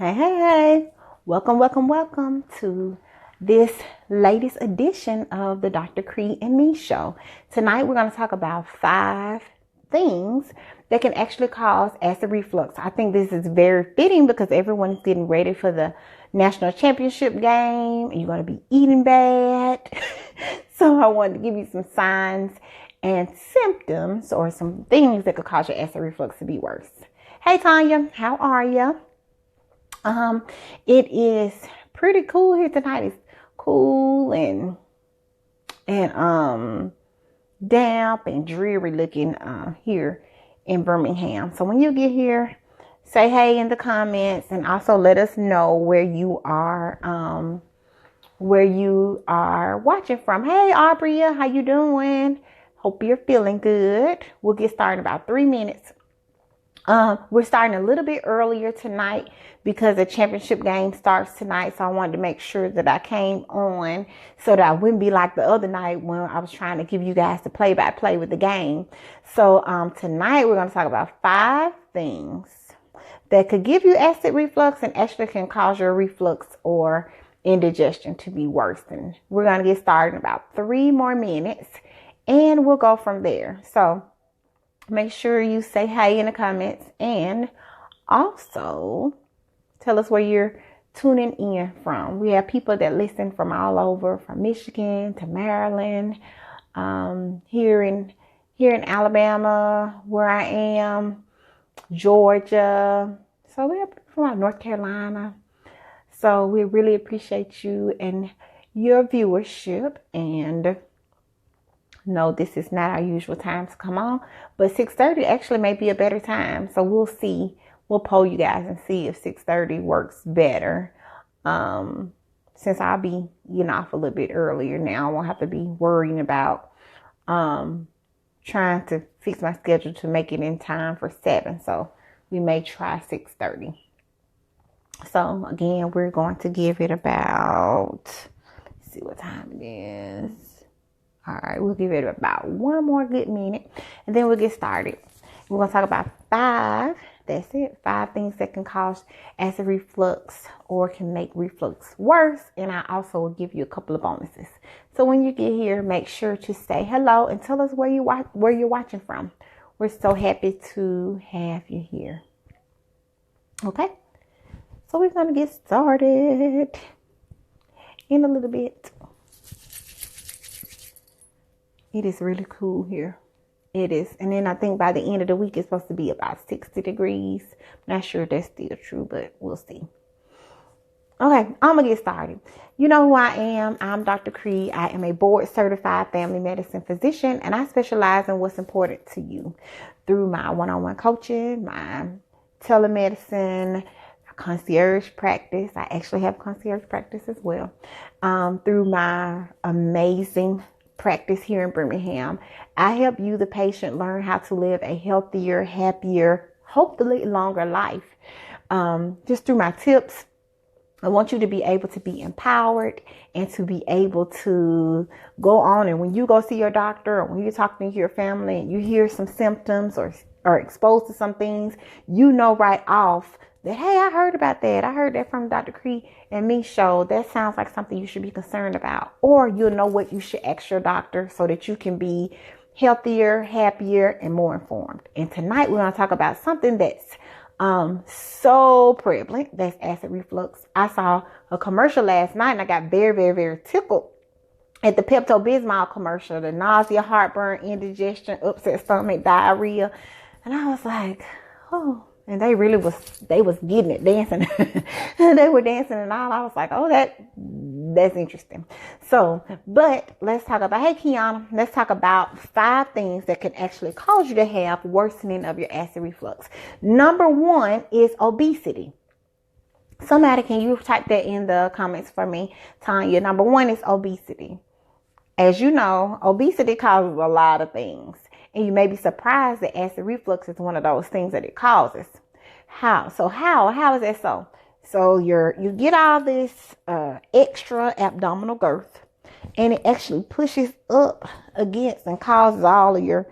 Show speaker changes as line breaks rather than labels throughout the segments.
Hey. Welcome to this latest edition of the Dr. Kre and Me show. Tonight we're going to talk about 5 things that can actually cause acid reflux. I think this is very fitting because everyone is getting ready for the national championship game and you're going to be eating bad. So I wanted to give you some signs and symptoms or some things that could cause your acid reflux to be worse. Hey Tanya, how are you? It is pretty cool here tonight. It's cool and damp and dreary looking here in Birmingham. So when you get here, say hey in the comments and also let us know where you are watching from. Hey Aubrey, how you doing? Hope you're feeling good. We'll get started in about 3 minutes. We're starting a little bit earlier tonight because the championship game starts tonight. So I wanted to make sure that I came on so that I wouldn't be like the other night when I was trying to give you guys the play-by-play with the game. So tonight we're going to talk about 5 things that could give you acid reflux and actually can cause your reflux or indigestion to be worse. And we're going to get started in about 3 more minutes and we'll go from there. So make sure you say hey in the comments and also tell us where you're tuning in from. We have people that listen from all over, from Michigan to Maryland, here in Alabama, where I am, Georgia. So we have people from North Carolina. So we really appreciate you and your viewership. And no, this is not our usual time to come on, but 6:30 actually may be a better time. So we'll see. We'll poll you guys and see if 6:30 works better. Since I'll be getting off a little bit earlier now, I won't have to be worrying about trying to fix my schedule to make it in time for 7. So we may try 6:30. So again, we're going to give it about, let's see what time it is. All right, we'll give it about 1 more good minute and then we'll get started. We're going to talk about 5 things that can cause acid reflux or can make reflux worse. And I also will give you a couple of bonuses. So when you get here, make sure to say hello and tell us where you're watching from. We're so happy to have you here. Okay, so we're going to get started in a little bit. It is really cool here. It is. And then I think by the end of the week, it's supposed to be about 60 degrees. Not sure if that's still true, but we'll see. Okay, I'm going to get started. You know who I am. I'm Dr. Kre. I am a board certified family medicine physician, and I specialize in what's important to you through my one-on-one coaching, my telemedicine, concierge practice. I actually have concierge practice as well. Through my amazing practice here in Birmingham. I help you, the patient, learn how to live a healthier, happier, hopefully longer life. Just through my tips, I want you to be able to be empowered and to be able to go on. And when you go see your doctor or when you're talking to your family and you hear some symptoms or are exposed to some things, you know right off that, hey, I heard about that. I heard that from Dr. Kre and Me show. That sounds like something you should be concerned about. Or you'll know what you should ask your doctor so that you can be healthier, happier, and more informed. And tonight we're going to talk about something that's so prevalent. That's acid reflux. I saw a commercial last night and I got very, very, very tickled at the Pepto-Bismol commercial. The nausea, heartburn, indigestion, upset stomach, diarrhea. And I was like, oh. And they was getting it, dancing. They were dancing and all. I was like, oh, that's interesting. So, but let's talk about, hey, Kiana, let's talk about 5 things that can actually cause you to have worsening of your acid reflux. Number 1 is obesity. Somebody, can you type that in the comments for me, Tanya? Number 1 is obesity. As you know, obesity causes a lot of things. And you may be surprised that acid reflux is one of those things that it causes. How is that so? So you get all this extra abdominal girth and it actually pushes up against and causes all of your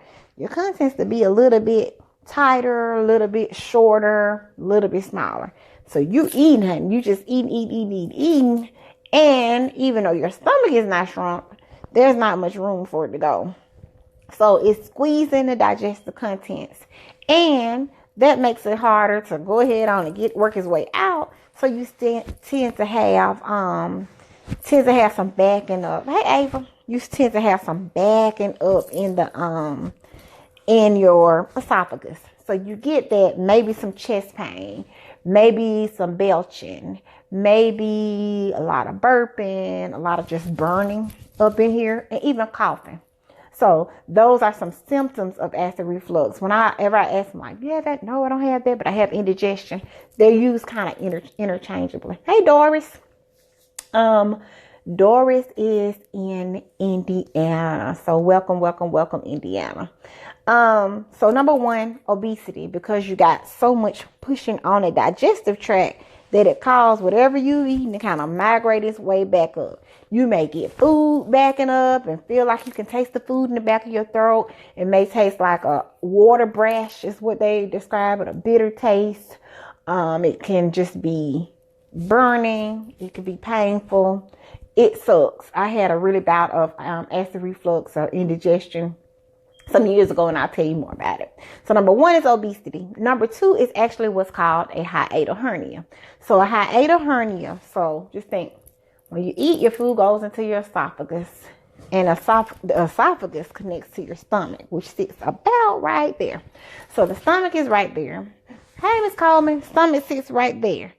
contents to be a little bit tighter, a little bit shorter, a little bit smaller. So you eating, honey. You just eating. And even though your stomach is not shrunk, there's not much room for it to go. So it's squeezing the digestive contents. And that makes it harder to go ahead on and work its way out. So you tend to have some backing up. Hey, Ava. You tend to have some backing up in your esophagus. So you get that, maybe some chest pain, maybe some belching, maybe a lot of burping, a lot of just burning up in here, and even coughing. So those are some symptoms of acid reflux. Whenever I ask them, like, no, I don't have that, but I have indigestion, they're used kind of interchangeably. Hey, Doris. Doris is in Indiana. So welcome, Indiana. So number one, obesity, because you got so much pushing on the digestive tract that it caused whatever you eating to kind of migrate its way back up. You may get food backing up and feel like you can taste the food in the back of your throat. It may taste like a water brash is what they describe it, a bitter taste. It can just be burning. It can be painful. It sucks. I had a really bout of acid reflux or indigestion some years ago, and I'll tell you more about it. So number one is obesity. Number two is actually what's called a hiatal hernia. So a hiatal hernia, so just think, when you eat, your food goes into your esophagus, and the esophagus connects to your stomach, which sits about right there. So the stomach is right there. Hey, Miss Coleman, stomach sits right there.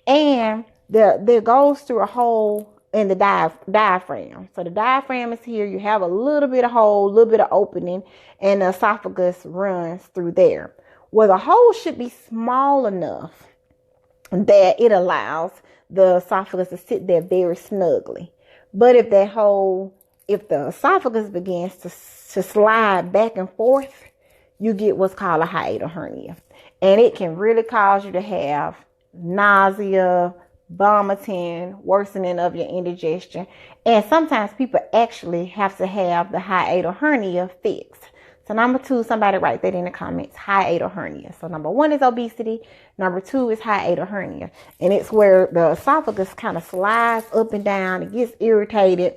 And there goes through a hole in the diaphragm. So the diaphragm is here. You have a little bit of hole, a little bit of opening, and the esophagus runs through there. Well, the hole should be small enough that it allows the esophagus to sit there very snugly. But if the esophagus begins to slide back and forth, you get what's called a hiatal hernia. And it can really cause you to have nausea, vomiting, worsening of your indigestion. And sometimes people actually have to have the hiatal hernia fixed. So number two, somebody write that in the comments, hiatal hernia. So number one is obesity. Number two is hiatal hernia. And it's where the esophagus kind of slides up and down. It gets irritated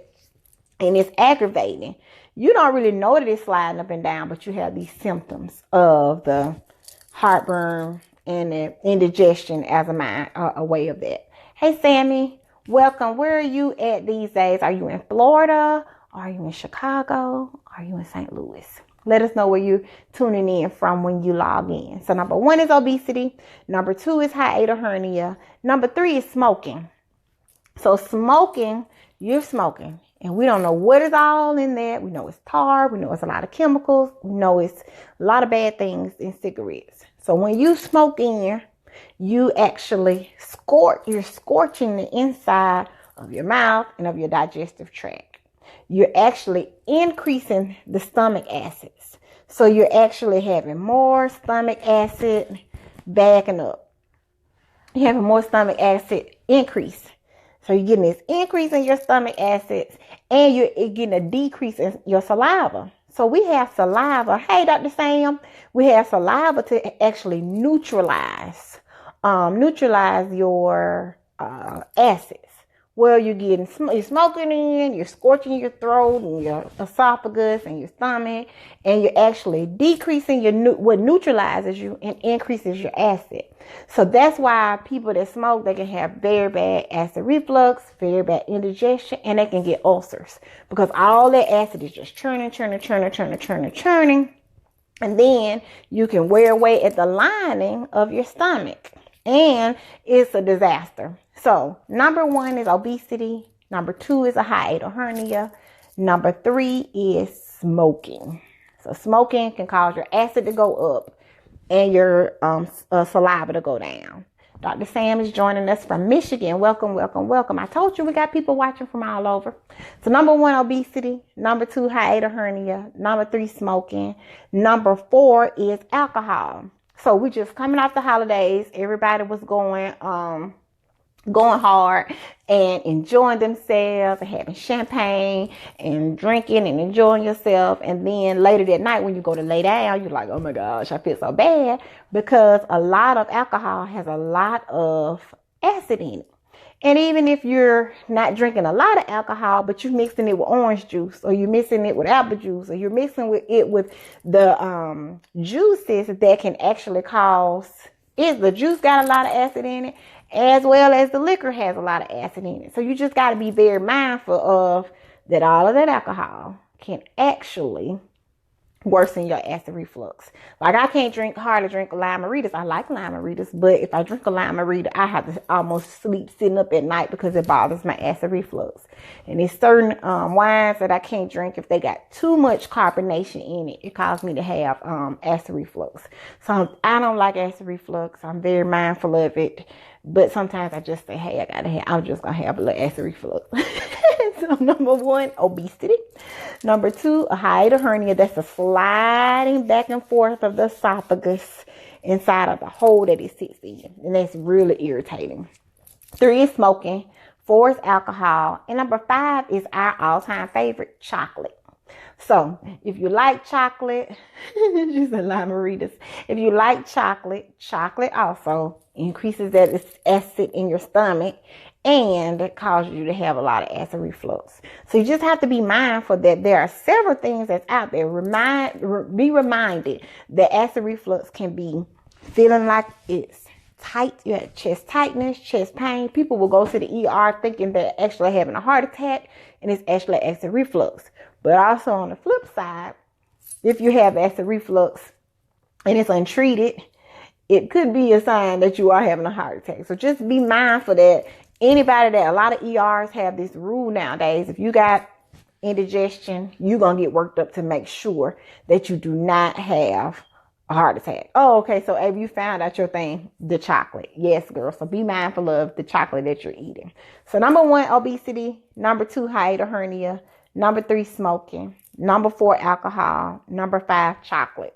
and it's aggravating. You don't really know that it's sliding up and down, but you have these symptoms of the heartburn and the indigestion as a way of that. Hey, Sammy, welcome. Where are you at these days? Are you in Florida? Are you in Chicago? Are you in St. Louis? Let us know where you're tuning in from when you log in. So number one is obesity. Number two is hiatal hernia. Number three is smoking. So smoking, you're smoking. And we don't know what is all in there. We know it's tar. We know it's a lot of chemicals. We know it's a lot of bad things in cigarettes. So when you smoke in, you actually you're scorching the inside of your mouth and of your digestive tract. You're actually increasing the stomach acids. So you're actually having more stomach acid backing up. You're having more stomach acid increase. So you're getting this increase in your stomach acids and you're getting a decrease in your saliva. So we have saliva. Hey, Dr. Sam, we have saliva to actually neutralize your acids. Well, you're smoking in, you're scorching your throat and your esophagus and your stomach, and you're actually decreasing what neutralizes you and increases your acid. So that's why people that smoke, they can have very bad acid reflux, very bad indigestion, and they can get ulcers because all that acid is just churning. And then you can wear away at the lining of your stomach, and it's a disaster. So number one is obesity. Number two is a hiatal hernia. Number three is smoking. So smoking can cause your acid to go up and your saliva to go down. Dr. Sam is joining us from Michigan. Welcome. I told you we got people watching from all over. So number one, obesity. Number two, hiatal hernia. Number three, smoking. Number four is alcohol. So we just coming off the holidays. Everybody was going going hard and enjoying themselves and having champagne and drinking and enjoying yourself. And then later that night when you go to lay down, you're like, oh my gosh, I feel so bad, because a lot of alcohol has a lot of acid in it. And even if you're not drinking a lot of alcohol, but you're mixing it with orange juice, or you're mixing it with apple juice, or you're mixing it with the juices that can actually cause, the juice got a lot of acid in it, as well as the liquor has a lot of acid in it. So you just got to be very mindful of that. All of that alcohol can actually worsen your acid reflux. Like, I can't hardly drink lime-a-ritas. I like lime-a-ritas, but if I drink a lime-a-rita, I have to almost sleep sitting up at night because it bothers my acid reflux. And there's certain wines that I can't drink if they got too much carbonation in it. It causes me to have acid reflux. So I don't like acid reflux. I'm very mindful of it. But sometimes I just say, hey, I'm just going to have a little acid reflux. So number 1, obesity. Number 2, a hiatal hernia. That's the sliding back and forth of the esophagus inside of the hole that it sits in. And that's really irritating. 3 is smoking. 4 is alcohol. And number 5 is our all-time favorite, chocolate. So if you like chocolate, just a lime-a-ritas. If you like chocolate also increases that acid in your stomach, and it causes you to have a lot of acid reflux. So you just have to be mindful that there are several things that's out there. Be reminded that acid reflux can be feeling like it's tight. You have chest tightness, chest pain. People will go to the ER thinking they're actually having a heart attack, and it's actually acid reflux. But also on the flip side, if you have acid reflux and it's untreated, it could be a sign that you are having a heart attack. So just be mindful that a lot of ERs have this rule nowadays. If you got indigestion, you're going to get worked up to make sure that you do not have a heart attack. Oh, okay. So have you found out your thing, the chocolate? Yes, girl. So be mindful of the chocolate that you're eating. So number 1, obesity. Number 2, hiatal hernia. Number 3, smoking. Number 4, alcohol. Number 5, chocolate.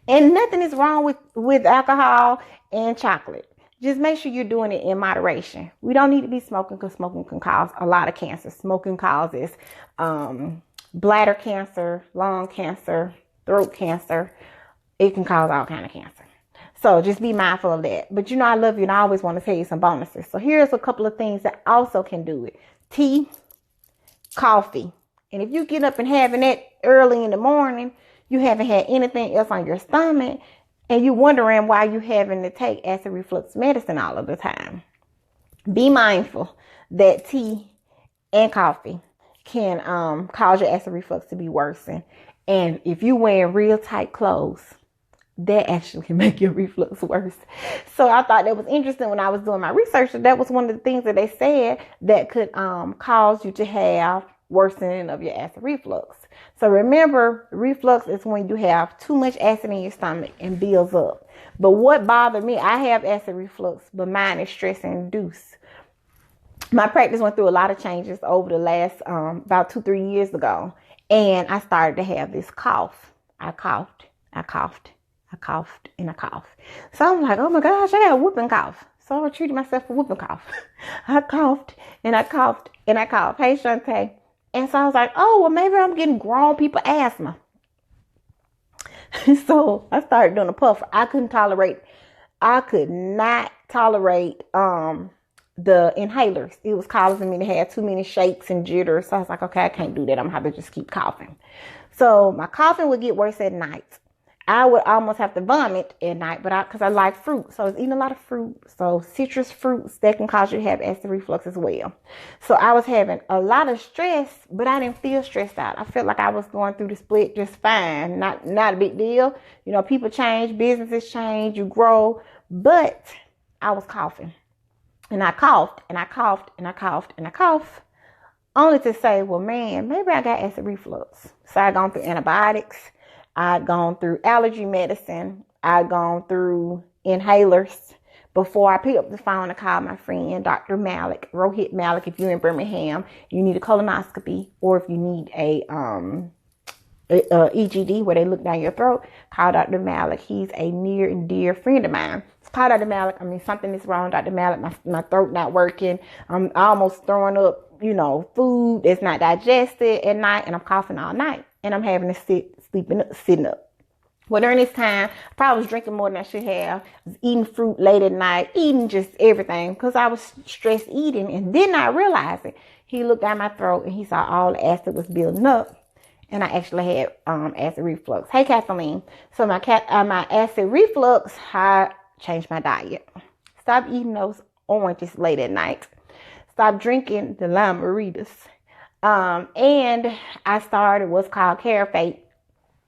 And nothing is wrong with alcohol and chocolate. Just make sure you're doing it in moderation. We don't need to be smoking, because smoking can cause a lot of cancer. Smoking causes bladder cancer, lung cancer, throat cancer. It can cause all kind of cancer. So just be mindful of that. But I love you, and I always want to tell you some bonuses. So here's a couple of things that also can do it. Tea, coffee. And if you get up and having that early in the morning, you haven't had anything else on your stomach, and you're wondering why you're having to take acid reflux medicine all of the time. Be mindful that tea and coffee can cause your acid reflux to be worsened. And if you wear real tight clothes, that actually can make your reflux worse. So I thought that was interesting when I was doing my research. That was one of the things that they said that could cause you to have worsening of your acid reflux. So remember, reflux is when you have too much acid in your stomach and builds up. But what bothered me, I have acid reflux, but mine is stress induced. My practice went through a lot of changes over the last about 2-3 years ago. And I started to have this cough. I coughed. So I'm like, oh my gosh, I got a whooping cough. So I treated myself for whooping cough. I coughed. Hey, Shantae. And so I was like, oh, well, maybe I'm getting grown people asthma. So I started doing a puff. I could not tolerate the inhalers. It was causing me to have too many shakes and jitters. So I was like, okay, I can't do that. I'm going to have to just keep coughing. So my coughing would get worse at night. I would almost have to vomit at night, but because I like fruit. So I was eating a lot of fruit. So citrus fruits, that can cause you to have acid reflux as well. So I was having a lot of stress, but I didn't feel stressed out. I felt like I was going through the split just fine. Not a big deal. People change, businesses change, you grow. But I was coughing. And I coughed, and I coughed, and I coughed, and I coughed. Only to say, well, man, maybe I got acid reflux. So I gone through antibiotics. I'd gone through allergy medicine. I'd gone through inhalers before I picked up the phone and called my friend, Dr. Malik, Rohit Malik. If you're in Birmingham, you need a colonoscopy, or if you need a EGD where they look down your throat, call Dr. Malik. He's a near and dear friend of mine. Call Dr. Malik. I mean, something is wrong, Dr. Malik. My throat not working. I'm almost throwing up, food that's not digested at night, and I'm coughing all night, and I'm having to sitting up. Well, during this time, I probably was drinking more than I should have. I was eating fruit late at night, eating just everything because I was stressed eating and did not realize it. He looked down my throat and he saw all the acid was building up, and I actually had acid reflux. Hey, Kathleen. So my acid reflux, I changed my diet. Stop eating those oranges late at night. Stop drinking the lime margaritas. And I started what's called Carafate,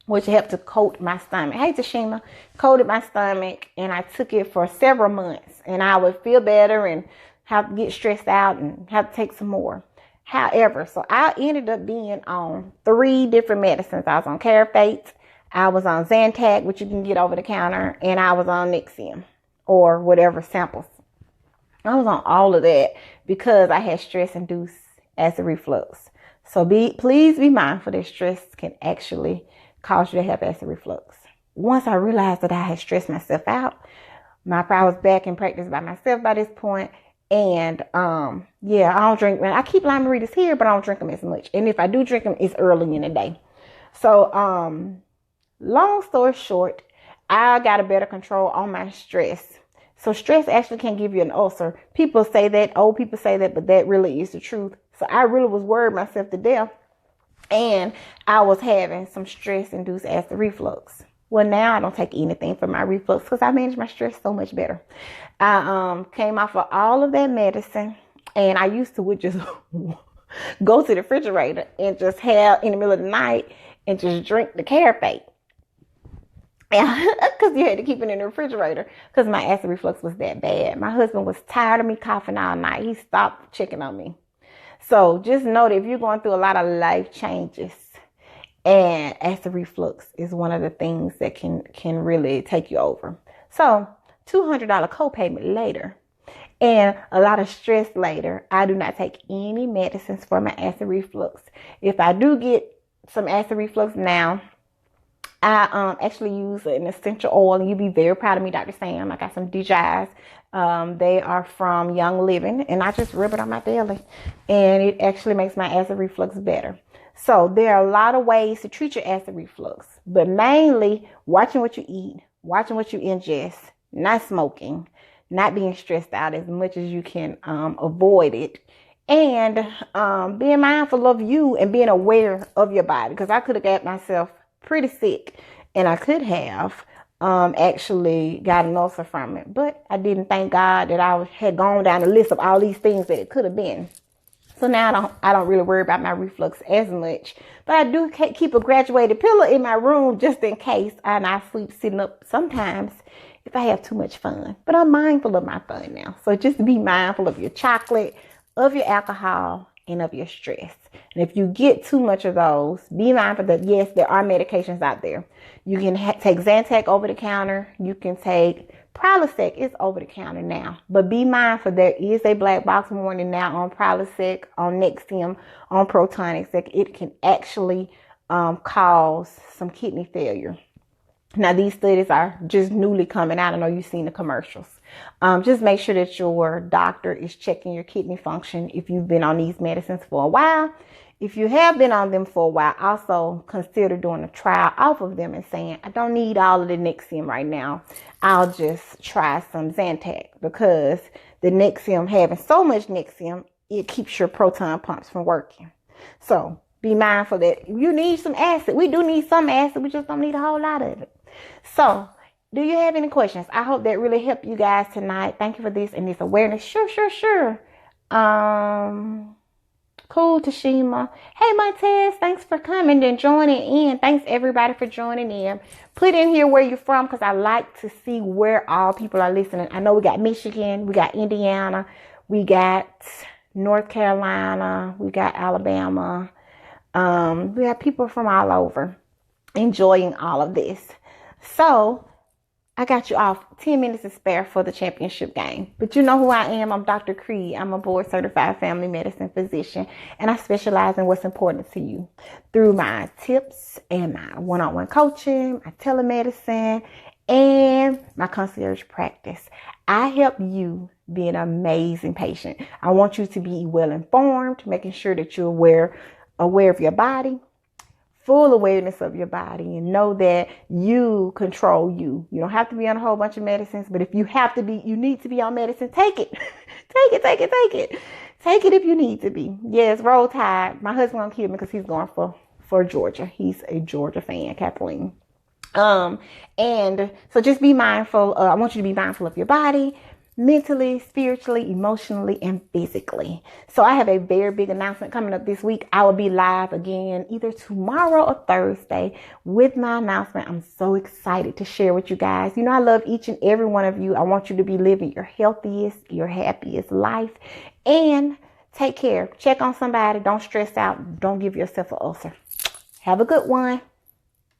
which helped to coat my stomach. Hey, Tashima, coated my stomach, and I took it for several months, and I would feel better and have to get stressed out and have to take some more. However, so I ended up being on 3 different medicines. I was on Carafate, I was on Zantac, which you can get over the counter, and I was on Nexium or whatever samples. I was on all of that because I had stress-induced acid reflux. So please be mindful that stress can actually cause you to have acid reflux. Once I realized that I had stressed myself out, I was back in practice by myself by this point. And I don't drink. I keep lime margaritas here, but I don't drink them as much. And if I do drink them, it's early in the day. So long story short, I got a better control on my stress. So stress actually can give you an ulcer. People say that, old people say that, but that really is the truth. So I really was worried myself to death. And I was having some stress-induced acid reflux. Well, now I don't take anything for my reflux because I manage my stress so much better. I came off of all of that medicine, and I used to would just go to the refrigerator and just have in the middle of the night and just drink the Carafate. Because you had to keep it in the refrigerator because my acid reflux was that bad. My husband was tired of me coughing all night. He stopped checking on me. So just know that if you're going through a lot of life changes, and acid reflux is one of the things that can really take you over. So $200 copayment later and a lot of stress later, I do not take any medicines for my acid reflux. If I do get some acid reflux now, I actually use an essential oil, and you'll be very proud of me, Dr. Sam. I got some DJIs. They are from Young Living, and I just rub it on my belly, and it actually makes my acid reflux better. So there are a lot of ways to treat your acid reflux, but mainly watching what you eat, watching what you ingest, not smoking, not being stressed out as much as you can avoid it, and being mindful of you and being aware of your body, because I could have got myself pretty sick, and I could have actually got an ulcer from it, but I didn't. Thank God that I had gone down the list of all these things that it could have been. So now I don't really worry about my reflux as much, but I do keep a graduated pillow in my room just in case, and I sleep sitting up sometimes if I have too much fun. But I'm mindful of my fun now. So just be mindful of your chocolate, of your alcohol, and of your stress. And if you get too much of those, be mindful that yes, there are medications out there. You can take Zantac over the counter. You can take Prilosec is over the counter now. But be mindful, there is a black box warning now on Prilosec, on Nexium, on Protonix, that it can actually cause some kidney failure. Now, these studies are just newly coming out. I know you've seen the commercials. Just make sure that your doctor is checking your kidney function if you've been on these medicines for a while. If you have been on them for a while, also consider doing a trial off of them and saying, I don't need all of the Nexium right now. I'll just try some Zantac, because the Nexium, having so much Nexium, it keeps your proton pumps from working. So be mindful that you need some acid. We do need some acid. We just don't need a whole lot of it. So do you have any questions? I hope that really helped you guys tonight. Thank you for this and this awareness. Sure. Cool, Tashima. Hey, Montez, thanks for coming and joining in. Thanks, everybody, for joining in. Put in here where you're from, because I like to see where all people are listening. I know we got Michigan, we got Indiana, we got North Carolina, we got Alabama. We have people from all over enjoying all of this. So I got you off 10 minutes to spare for the championship game. But you know who I am. I'm Dr. Kre. I'm a board certified family medicine physician, and I specialize in what's important to you through my tips and my one-on-one coaching, my telemedicine, and my concierge practice. I help you be an amazing patient. I want you to be well informed, making sure that you're aware of your body, full awareness of your body, and know that you control you. You don't have to be on a whole bunch of medicines, but if you have to be, you need to be on medicine, take it. Take it. Take it if you need to be. Yes, roll tide. My husband won't kill me because he's going for Georgia. He's a Georgia fan, Kathleen. And so just be mindful. I want you to be mindful of your body, mentally, spiritually, emotionally, and physically. So I have a very big announcement coming up this week. I will be live again either tomorrow or Thursday with my announcement. I'm so excited to share with you guys. You know, I love each and every one of you. I want you to be living your healthiest, your happiest life, and take care. Check on somebody. Don't stress out. Don't give yourself an ulcer. Have a good one.